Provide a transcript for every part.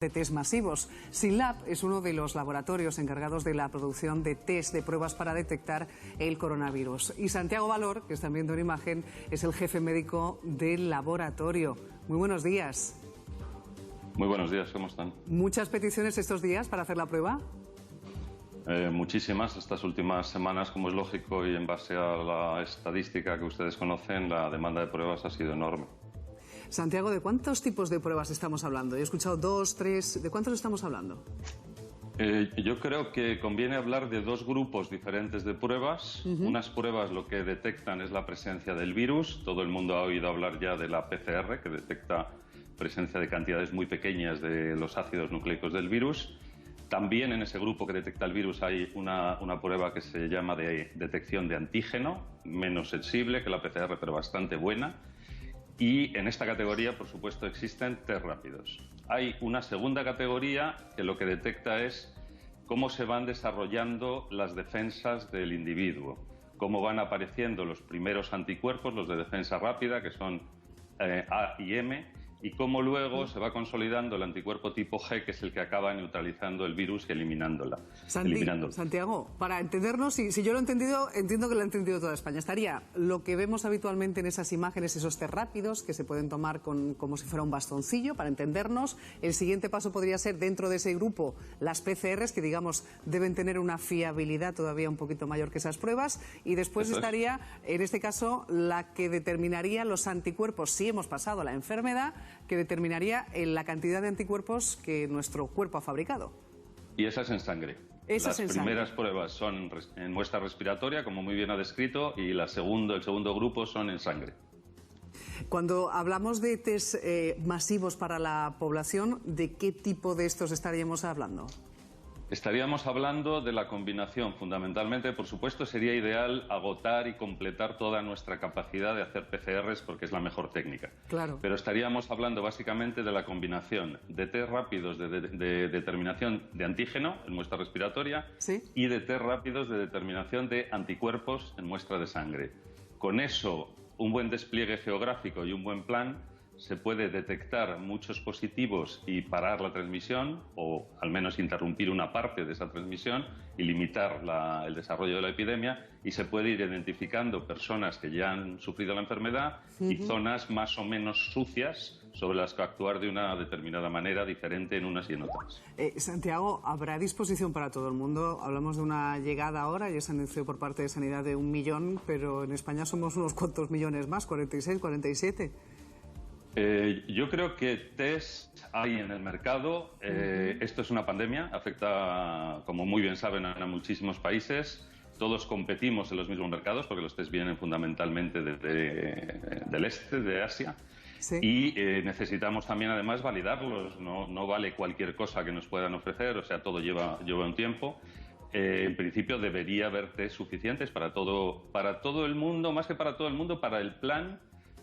de test masivos. SYNLAB es uno de los laboratorios encargados de la producción de test de pruebas para detectar el coronavirus. Y Santiago Valor, que están viendo en imagen, es el jefe médico del laboratorio. Muy buenos días. Muy buenos días, ¿cómo están? ¿Muchas peticiones estos días para hacer la prueba? Muchísimas estas últimas semanas, como es lógico, y en base a la estadística que ustedes conocen, la demanda de pruebas ha sido enorme. Santiago, ¿de cuántos tipos de pruebas estamos hablando? Yo he escuchado 2, 3, ¿de cuántos estamos hablando? Yo creo que conviene hablar de dos grupos diferentes de pruebas. Unas pruebas lo que detectan es la presencia del virus. Todo el mundo ha oído hablar ya de la PCR, que detecta presencia de cantidades muy pequeñas de los ácidos nucleicos del virus. También en ese grupo que detecta el virus hay una prueba que se llama de detección de antígeno, menos sensible que la PCR, pero bastante buena. Y en esta categoría, por supuesto, existen test rápidos. Hay una segunda categoría que lo que detecta es cómo se van desarrollando las defensas del individuo, cómo van apareciendo los primeros anticuerpos, los de defensa rápida, que son A y M, y cómo luego se va consolidando el anticuerpo tipo G, que es el que acaba neutralizando el virus y eliminándolo. Santiago, para entendernos, si yo lo he entendido, entiendo que lo ha entendido toda España. Estaría lo que vemos habitualmente en esas imágenes, esos test rápidos que se pueden tomar como si fuera un bastoncillo, para entendernos. El siguiente paso podría ser, dentro de ese grupo, las PCRs, que digamos deben tener una fiabilidad todavía un poquito mayor que esas pruebas. Y después estaría, en este caso, la que determinaría los anticuerpos, si hemos pasado la enfermedad, que determinaría la cantidad de anticuerpos que nuestro cuerpo ha fabricado. Y esa es en sangre. Las primeras pruebas son en muestra respiratoria, como muy bien ha descrito, y el segundo grupo son en sangre. Cuando hablamos de test masivos para la población, ¿de qué tipo de estos estaríamos hablando? Estaríamos hablando de la combinación. Fundamentalmente, por supuesto, sería ideal agotar y completar toda nuestra capacidad de hacer PCRs porque es la mejor técnica. Claro. Pero estaríamos hablando básicamente de la combinación de test rápidos de determinación de antígeno en muestra respiratoria, ¿sí?, y de test rápidos de determinación de anticuerpos en muestra de sangre. Con eso, un buen despliegue geográfico y un buen plan, se puede detectar muchos positivos y parar la transmisión, o al menos interrumpir una parte de esa transmisión y limitar el desarrollo de la epidemia, y se puede ir identificando personas que ya han sufrido la enfermedad y zonas más o menos sucias sobre las que actuar de una determinada manera diferente en unas y en otras. Santiago, ¿habrá disposición para todo el mundo? Hablamos de una llegada ahora, ya se anunció por parte de Sanidad de 1 millón, pero en España somos unos cuantos millones más, 46, 47... Yo creo que test hay en el mercado. Esto es una pandemia, afecta, como muy bien saben, a muchísimos países. Todos competimos en los mismos mercados porque los test vienen fundamentalmente del este, de Asia. Sí. Y necesitamos también, además, validarlos. No vale cualquier cosa que nos puedan ofrecer, o sea, todo lleva un tiempo. En principio debería haber test suficientes para todo el mundo, más que para todo el mundo, para el plan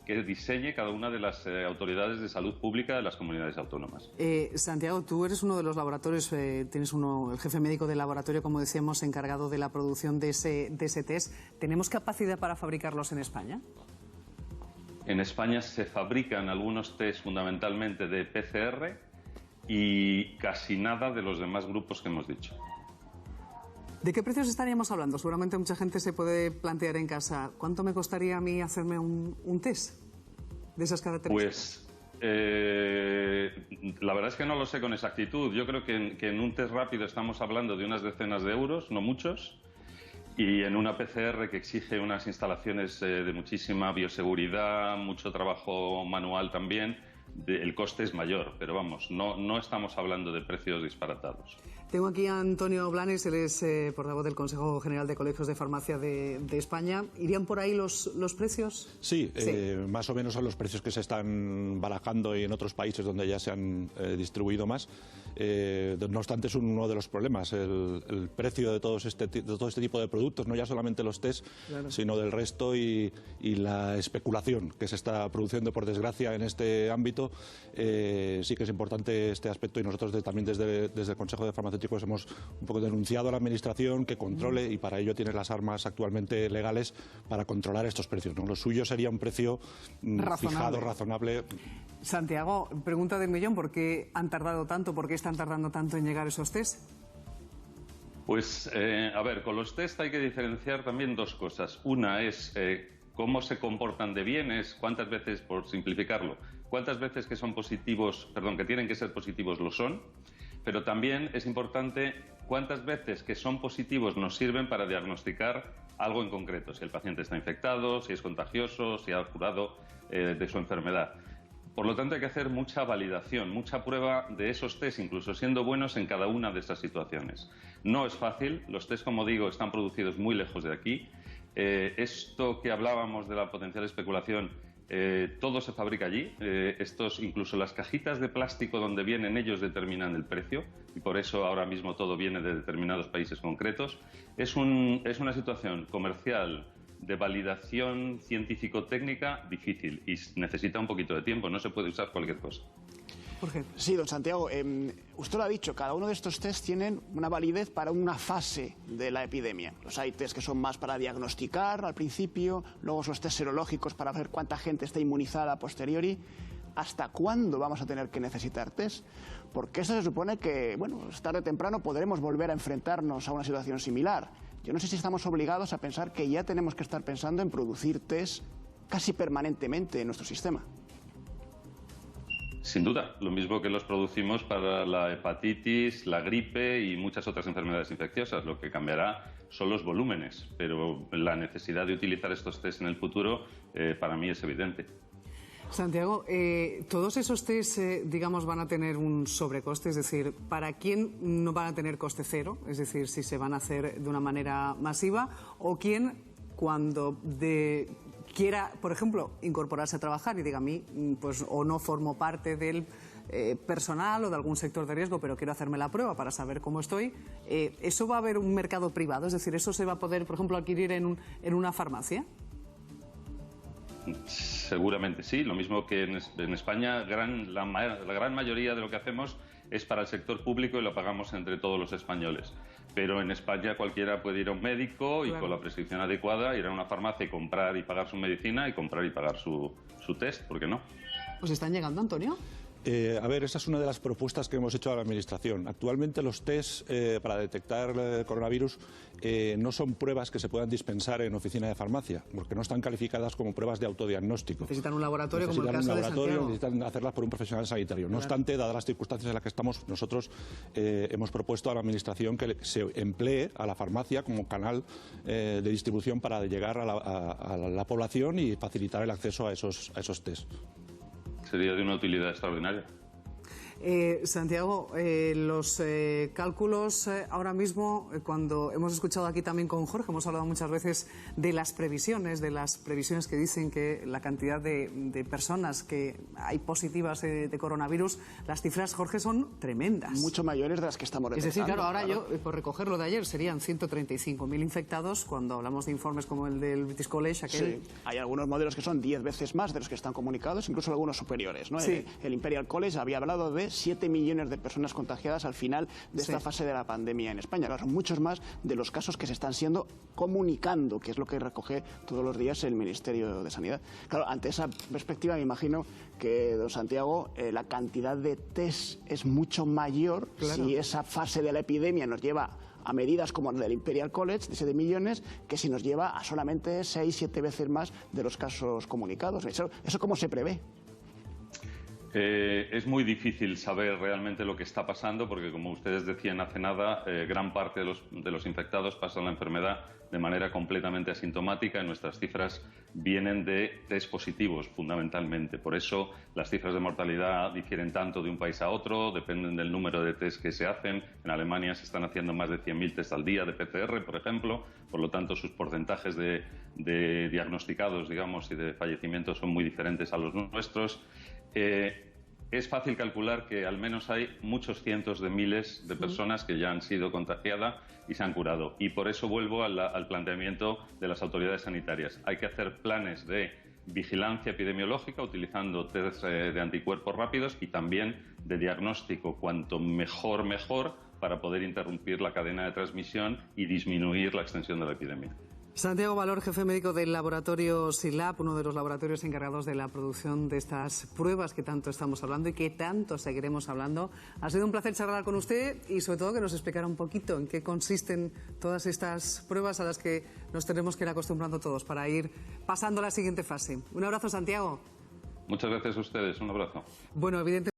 que diseñe cada una de las autoridades de salud pública de las comunidades autónomas. Santiago, tú eres uno de los laboratorios, tienes el jefe médico del laboratorio, como decíamos, encargado de la producción de ese test. ¿Tenemos capacidad para fabricarlos en España? En España se fabrican algunos test fundamentalmente de PCR y casi nada de los demás grupos que hemos dicho. ¿De qué precios estaríamos hablando? Seguramente mucha gente se puede plantear en casa, ¿cuánto me costaría a mí hacerme un test de esas características? Pues la verdad es que no lo sé con exactitud. Yo creo que en un test rápido estamos hablando de unas decenas de euros, no muchos, y en una PCR que exige unas instalaciones de muchísima bioseguridad, mucho trabajo manual también, el coste es mayor, pero vamos, no estamos hablando de precios disparatados. Tengo aquí a Antonio Blanes, él es portavoz del Consejo General de Colegios de Farmacia de España. ¿Irían por ahí los precios? Sí, más o menos son los precios que se están barajando y en otros países donde ya se han distribuido más. No obstante, es uno de los problemas, el precio de todo este tipo de productos, no ya solamente los test, claro, sino del resto y la especulación que se está produciendo, por desgracia, en este ámbito. Sí que es importante este aspecto y nosotros también desde el Consejo de Farmacéuticos farmacéuticos hemos un poco denunciado a la Administración que controle, y para ello tiene las armas actualmente legales para controlar estos precios, ¿no? Lo suyo sería un precio fijado, razonable. Santiago, pregunta del millón, ¿por qué han tardado tanto? ¿Por qué están tardando tanto en llegar esos test? Pues, a ver, con los test hay que diferenciar también dos cosas. Una es cómo se comportan de bien, es cuántas veces, por simplificarlo, cuántas veces que son positivos, perdón, que tienen que ser positivos lo son, pero también es importante cuántas veces que son positivos nos sirven para diagnosticar algo en concreto, si el paciente está infectado, si es contagioso, si ha curado de su enfermedad. Por lo tanto, hay que hacer mucha validación, mucha prueba de esos test, incluso siendo buenos en cada una de estas situaciones. No es fácil, los test, como digo, están producidos muy lejos de aquí. Esto que hablábamos de la potencial especulación, todo se fabrica allí. Incluso las cajitas de plástico donde vienen ellos determinan el precio, y por eso ahora mismo todo viene de determinados países concretos. Es una situación comercial de validación científico-técnica difícil y necesita un poquito de tiempo, no se puede usar cualquier cosa. Jorge. Sí, don Santiago, usted lo ha dicho, cada uno de estos test tienen una validez para una fase de la epidemia. Hay test que son más para diagnosticar al principio, luego los test serológicos para ver cuánta gente está inmunizada a posteriori. ¿Hasta cuándo vamos a tener que necesitar test? Porque eso se supone que, bueno, tarde o temprano podremos volver a enfrentarnos a una situación similar. Yo no sé si estamos obligados a pensar que ya tenemos que estar pensando en producir test casi permanentemente en nuestro sistema. Sin duda, lo mismo que los producimos para la hepatitis, la gripe y muchas otras enfermedades infecciosas. Lo que cambiará son los volúmenes, pero la necesidad de utilizar estos test en el futuro para mí es evidente. Santiago, todos esos test, digamos, van a tener un sobrecoste, es decir, ¿para quién no van a tener coste cero? Es decir, si se van a hacer de una manera masiva, o quién, cuando quiera, por ejemplo, incorporarse a trabajar y diga a mí, pues o no formo parte del personal o de algún sector de riesgo, pero quiero hacerme la prueba para saber cómo estoy, ¿eso va a haber un mercado privado? Es decir, ¿eso se va a poder, por ejemplo, adquirir en una farmacia? Seguramente sí, lo mismo que en España la gran mayoría de lo que hacemos es para el sector público y lo pagamos entre todos los españoles. Pero en España cualquiera puede ir a un médico y con la prescripción adecuada ir a una farmacia y comprar y pagar su medicina y comprar y pagar su test, ¿por qué no? ¿Os están llegando, Antonio? A ver, esa es una de las propuestas que hemos hecho a la Administración. Actualmente los test para detectar coronavirus no son pruebas que se puedan dispensar en oficina de farmacia, porque no están calificadas como pruebas de autodiagnóstico. Necesitan un laboratorio, como el caso de Santiago. Necesitan hacerlas por un profesional sanitario. No obstante, dadas las circunstancias en las que estamos, nosotros hemos propuesto a la Administración que se emplee a la farmacia como canal de distribución para llegar a la población y facilitar el acceso a esos test. Sería de una utilidad extraordinaria. Santiago, los cálculos ahora mismo, cuando hemos escuchado aquí también con Jorge, hemos hablado muchas veces de las previsiones que dicen que la cantidad de personas que hay positivas de coronavirus, las cifras, Jorge, son tremendas. Mucho mayores de las que estamos detectando. Es decir, claro, ahora yo, por recoger lo de ayer, serían 135.000 infectados, cuando hablamos de informes como el del British College. Sí, hay algunos modelos que son 10 veces más de los que están comunicados, incluso algunos superiores, ¿no? Sí. El Imperial College había hablado de 7 millones de personas contagiadas al final de esta fase de la pandemia en España. Claro, son muchos más de los casos que se están siendo comunicando, que es lo que recoge todos los días el Ministerio de Sanidad. Claro, ante esa perspectiva me imagino que, don Santiago, la cantidad de test es mucho mayor. Claro. Si esa fase de la epidemia nos lleva a medidas como la del Imperial College, de 7 millones, que si nos lleva a solamente 6-7 veces más de los casos comunicados. ¿Eso cómo se prevé? Es muy difícil saber realmente lo que está pasando porque, como ustedes decían hace nada, gran parte de los infectados pasan la enfermedad de manera completamente asintomática y nuestras cifras vienen de test positivos, fundamentalmente. Por eso las cifras de mortalidad difieren tanto de un país a otro, dependen del número de test que se hacen. En Alemania se están haciendo más de 100.000 test al día de PCR, por ejemplo, por lo tanto sus porcentajes de diagnosticados, digamos, y de fallecimientos son muy diferentes a los nuestros. Es fácil calcular que al menos hay muchos cientos de miles de personas que ya han sido contagiadas y se han curado. Y por eso vuelvo al planteamiento de las autoridades sanitarias. Hay que hacer planes de vigilancia epidemiológica utilizando test de anticuerpos rápidos y también de diagnóstico, cuanto mejor, para poder interrumpir la cadena de transmisión y disminuir la extensión de la epidemia. Santiago Valor, jefe médico del laboratorio SILAB, uno de los laboratorios encargados de la producción de estas pruebas que tanto estamos hablando y que tanto seguiremos hablando. Ha sido un placer charlar con usted y sobre todo que nos explicara un poquito en qué consisten todas estas pruebas a las que nos tenemos que ir acostumbrando todos para ir pasando a la siguiente fase. Un abrazo, Santiago. Muchas gracias a ustedes. Un abrazo. Bueno, evidentemente.